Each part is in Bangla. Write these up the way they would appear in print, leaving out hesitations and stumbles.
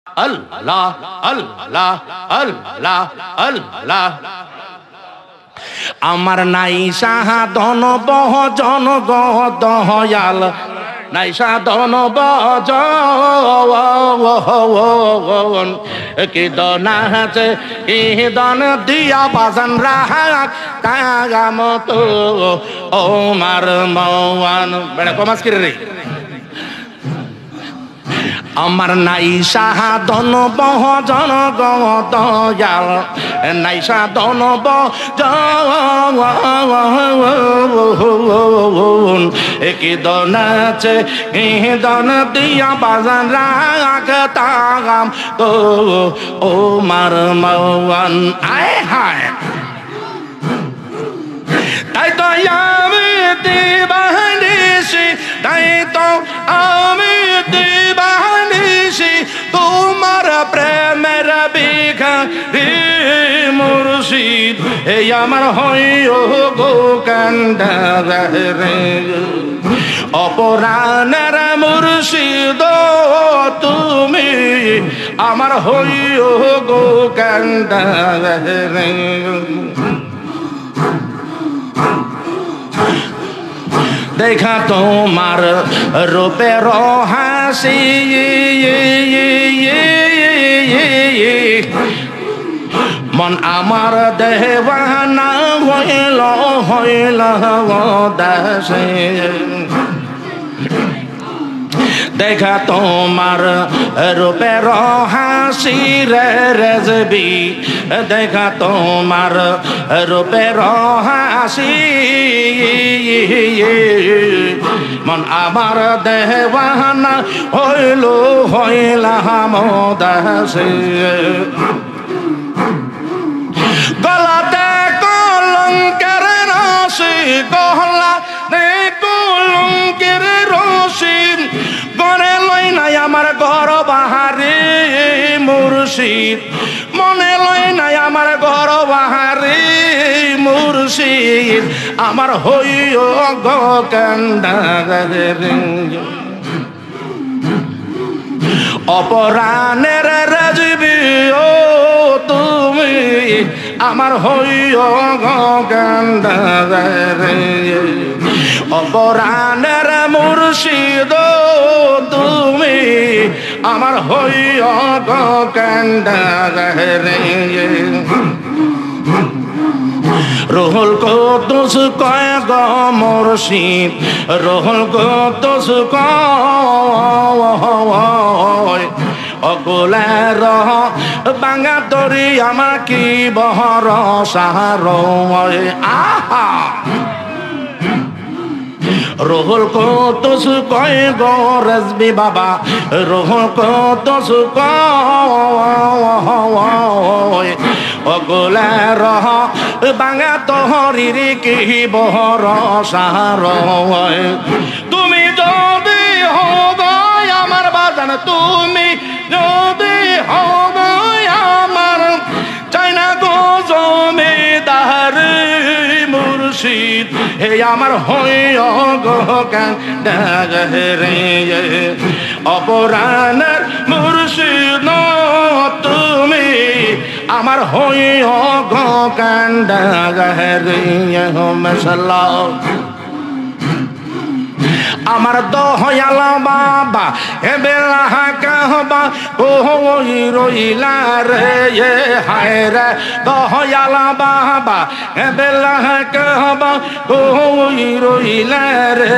আল্লাহ আল্লাহ আল্লাহ আল্লাহ। আমার নাই সাধন বহজন দয়াল, নাই সাধন বজন কি দন আছে কি দন দিয়া বাজান রাহাক তাগাম তো ও মার মওয়ান বেড়া কমাস কি রে। আমার নাই সাধন বহজন দয়াল, নাই সাধন বজন কি দন আছে কি দন দিয়া বাজান রাখ তাগাম তো ও মার মওয়ান। আয় হায় তাই তো আমি দিবানিসি, তাই তো আমি দিবানিসি তোমার প্রেমের ভিখারি মুর্শিদ। এই আমার হইও গো কান্দারে অপরাণের মুর্শিদ তুমি আমার হইও গো কান্দারে। দেখা তোমার রূপের হাসি মন আমার দেওয়ানা হইল হইল দাসে। দেখা তোমার রূপের হাসি রে রেজবি, দেখা তোমার রূপের হাসি মন আমার দেওয়ানা হইল হইল দাসে। গলাতে কলঙ্কের রশি, গলাতে কলঙ্কের রশি গনে লই নাই আমার ঘর বাহারে মুর্শিদ, মনে লই নাই আমার ঘর বাহারে মুর্শিদ। আমার হইও গো কান্দারে অপরাণের রাজবি ও তুমি আমার হইও গো কান্দারে অপরাণের মুর্শিদ তুমি আমার হইও গো কান্দারে। রোহুল কুদ্দুস কয় গো মুর্শিদ, রোহুল কুদ্দুস কয় অকুলে রহ বাঙ্গা তরি আমার কি বহর সাহারয়। আহা রোহুল কুদ্দুস কয় গো রেজবি বাবা, রোহুল কুদ্দুস কয় অকুলে রহ বাঙ্গা তোহরির কি বহর সাহারয়। তুমি যদি হও আমার বাজান, তুমি যদি হও আমার চাইনা গো জমিদার মুর্শিদ। হে আমার হইও গো কান্দারে অপরাণের মুর্শিদ তুমি আমার হইও গো কান্দারে। মাশাআল্লাহ আমার দয়াল বাবা এবেলা কাহবা ওই রইলা রে হায় রে। দয়াল বাবা এবেলা কাহবা ওই রইলা রে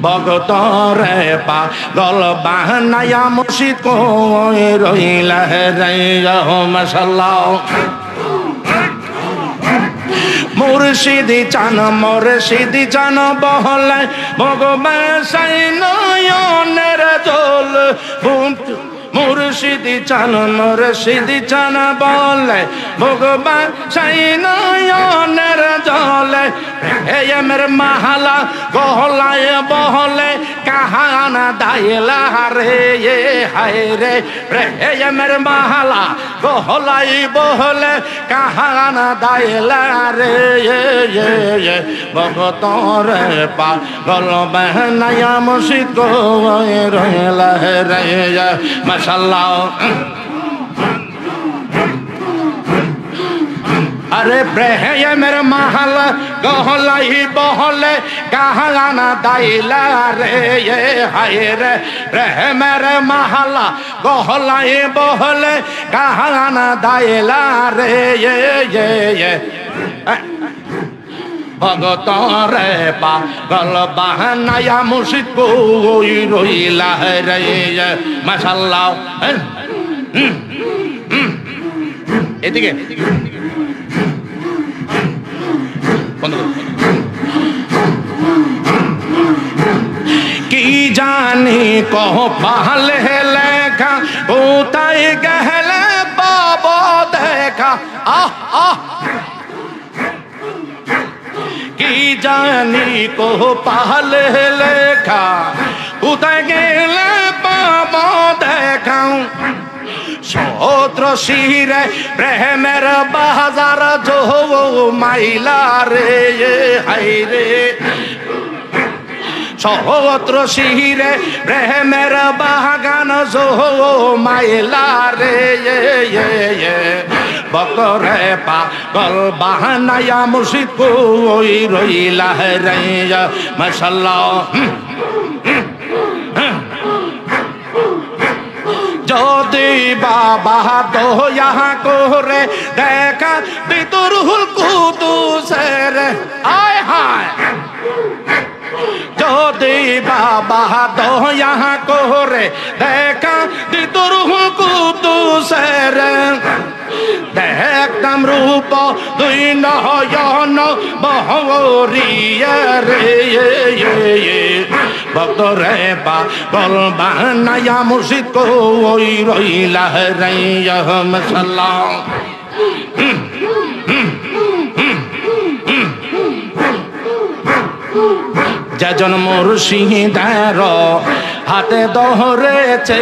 ভগত রে পাগল বাহানায়া মুর্শিদ কই রইলা রে। মাশাআল্লাহ মুর্শিদি চান বহলে ভগবান সাই নয়নের জল। মুর্শিদি চান বলে ভগবান সাই নয়নের জলে। হে আমার মাহালা গহলায় বহলে কাহানা দাইলা রে হায় রে প্রেমের মালা গহলাই বহলে কাহানা দাইলা রে ভগতর পাগল বানায়া মুর্শিদ রহিলা রে মাশাআল্লাহ अरे प्रेमेर महल गहलाई बहले कहाना दाइला रे हाय रे प्रेमेर महल गहलाई बहले कहाना दाइला रे भगतरे पागल बहानाया मुर्शिद को रोइला रे माशाल्लाह এদিকে কি জানি কহ পাহলে লেখা কোথায় গেলে বাবা দেখা আহ আহ কি জানি কহ পাহলে লেখা কোথায় গেলে বাবা দেখা সহদ্র শিরে প্রেমের বাজার জো মাইলা রে হাই রে সহদ্র শিরে প্রেমের বাগান জো মাইলা রে বকরে পাগল বাহানায়া মুর্শিদ কই রইলা রে মাশাআল্লাহ যদি বাবা দয়া করে দেখা বিতুরুল কুদুসের আয় হায় যদি বাবা দয়া করে দেখা বিতুরুল কুদুসের দেখতাম রূপ দুই নয়ন বহরিয়া রে ভক্তরে পাগল বানায়া মুর্শিদ কই রইলা রে মাশাআল্লাহ যেজন মুর্শিদের হাতে ধরেছে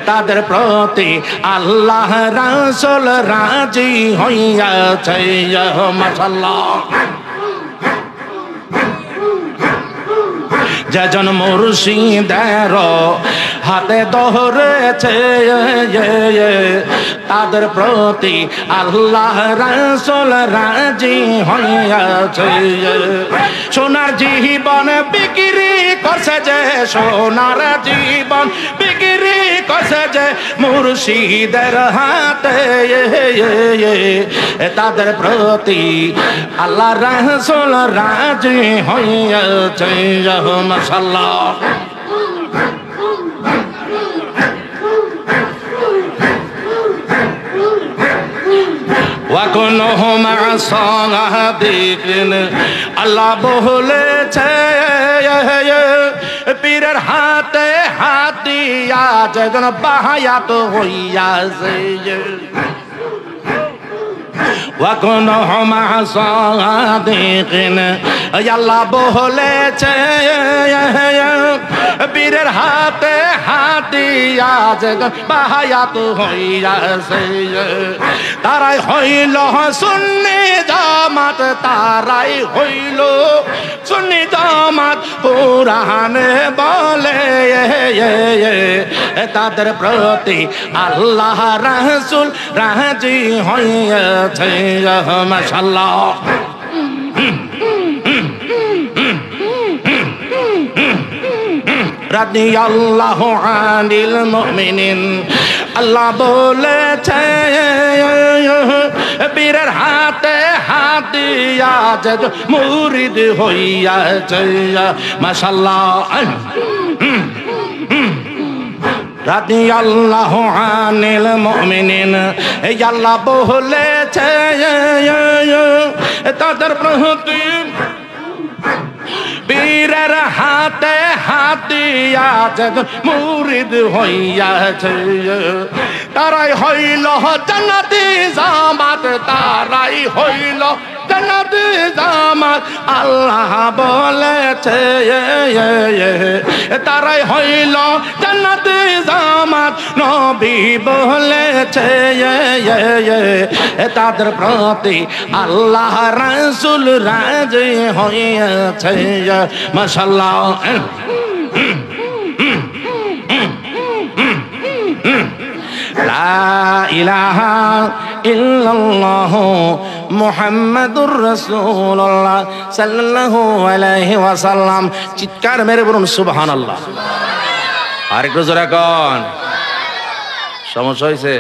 তাদের প্রতি আল্লাহ রাসূল রাজি হইয়াছে মাশাআল্লাহ যেজন মুর্শিদের হাতে ধরেছে তাদের প্রতি আল্লাহ রাসূল রাজি হইয়াছে সোনার জীবন বিক্রি করছে যে সোনার জীবন বিক্রি করছে যে মুর্শিদের হাতে তাদের প্রতি আল্লাহ রাসূল রাজি হইয়াছে মাশাআল্লাহ ওয়াকুনহু মা সাদিকিন আল্লাহ বলেছে পীরের হাতে হাত দিয়া যেন বাহায়াত হইয়াছে ওয়াকুনহু মা সাদিকিন আল্লাহ বলেছে পীরের হাতে হাত দিয়া যেন বাহায়াত হইয়াছে তারাই হইল সুন্নি জামাত তারাই হইল সুন্নি জামাত কুরআনে বলে তাদের প্রতি আল্লাহ রাসূল রাজি হইয়াছে মাশাআল্লাহ রাদিয়াল্লাহু আনিল মুমিনিন আল্লাহ বলেছে পীরের হাতে হাত দিয়া যে মুরিদ হইয়াছে মাশাআল্লাহ রাদিয়াল্লাহু আনিল মুমিনিন এই আল্লাহ বলেছে তাদের প্রতি পীরের হাতে হাত দিয়া যখন মুরিদ হইয়াছে তারাই হইল জান্নাতি জামাত তারাই হইল জান্নাতি জামাত আল্লাহ বলেছে তারাই হইল জান্নাতি জামাত নবী বলেছে তাদের প্রতি আল্লাহ রাসূল রাজি হয়েছে মাশাআল্লাহ লা ইলাহা ইল্লাল্লাহ মুহাম্মাদুর রাসূলুল্লাহ সাল্লাল্লাহু আলাইহি ওয়াসাল্লাম। চিৎকার মেরে বলুন সুবহানাল্লাহ। আরেকটু জোরে কোন। সমস্যা হয়েছে?